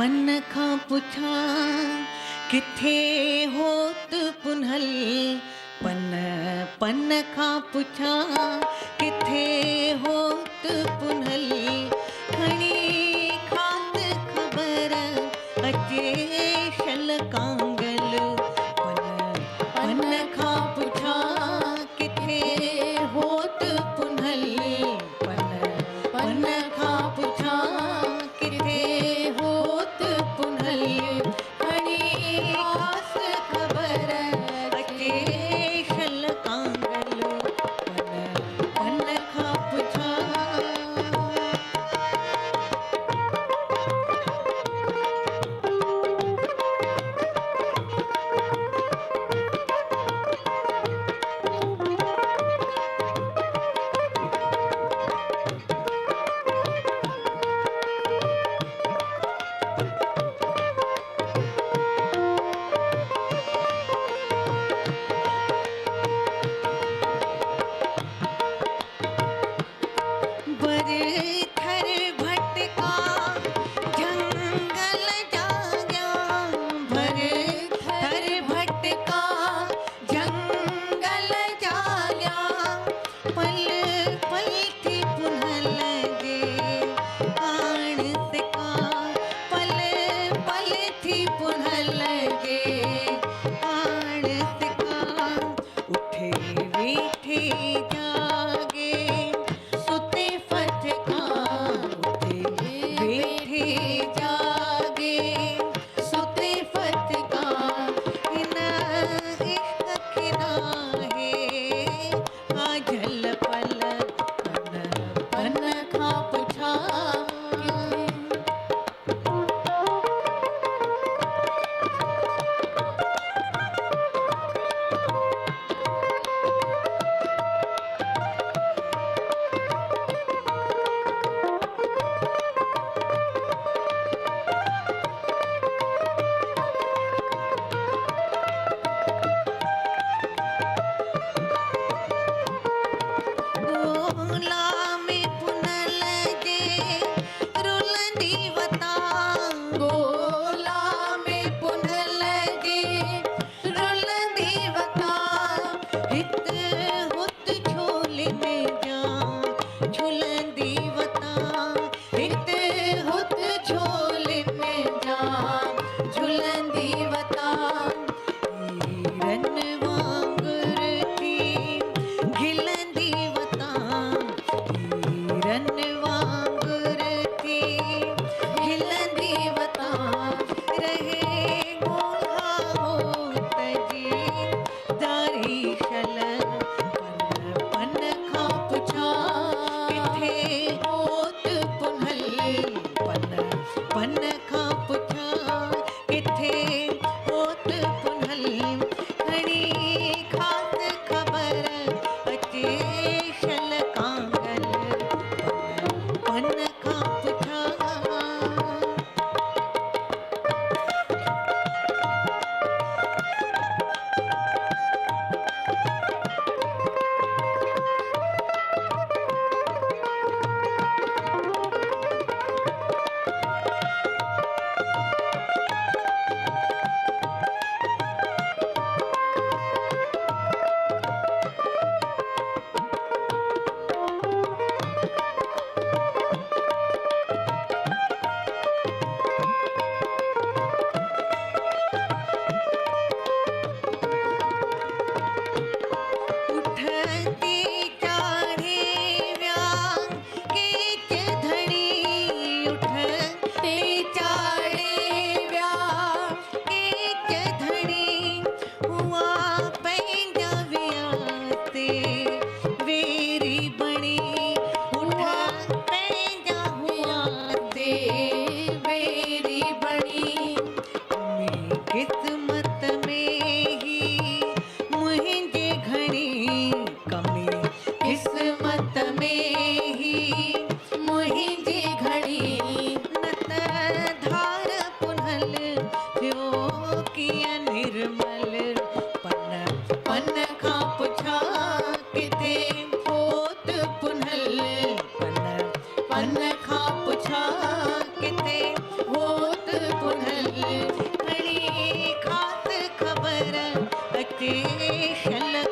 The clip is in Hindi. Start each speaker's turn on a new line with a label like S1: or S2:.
S1: पन खां पुछां किथे होत पुन्हल। पन खां पुछां किथे होत पुन्हल। खणी खात ख़बर अचे शल कांगल। पन खां पुछां किथे होत पुन्हल। पन खां पुछां किथे होत पुन्हल। खणी खास ख़बर अचे शल कांगल। पन खां पुछां थर भटका जंगल जाया। थर भटका जंगल जाया। पल पल थी पुन्हल जे आण सिका। पल पल थी पुन्हल जे आण सिका। उठे वेठे जागे सुते फटका। उठे वेठे जागे सुते फटका। इन इश्क खिना है आजल पल। पन खां पुछां गोला में पुनल जे रुलंदी वता। गोला में पुनल जे रुलंदी वता। हित हुत झोले में जा झुलंदी वता। हित हुत झोले में जा झुलंदी वता। हिरन वांगुर थी घिलंदी वता। हिरन वांगुर थी घिलंदी वता। रहे गोला होत जी दारी शल। पन खां पुछां किथे होत पुन्हल। पन खां पुछां किथे होत पुन्हल। खणी खास ख़बर अचे शल कांगल। पन खां पुछां उठती चाढ़े व्यां केच धणी। उठती चाढ़े व्यां केच धणी। हुआ पंहिंजा वियाते वेरी बणी। हुआ पंहिंजा हुआते वेरी बणी। किस्मत में ही मुंहिंजे घणी कमी। किस्मत में ही मुंहिंजे घणी ते शल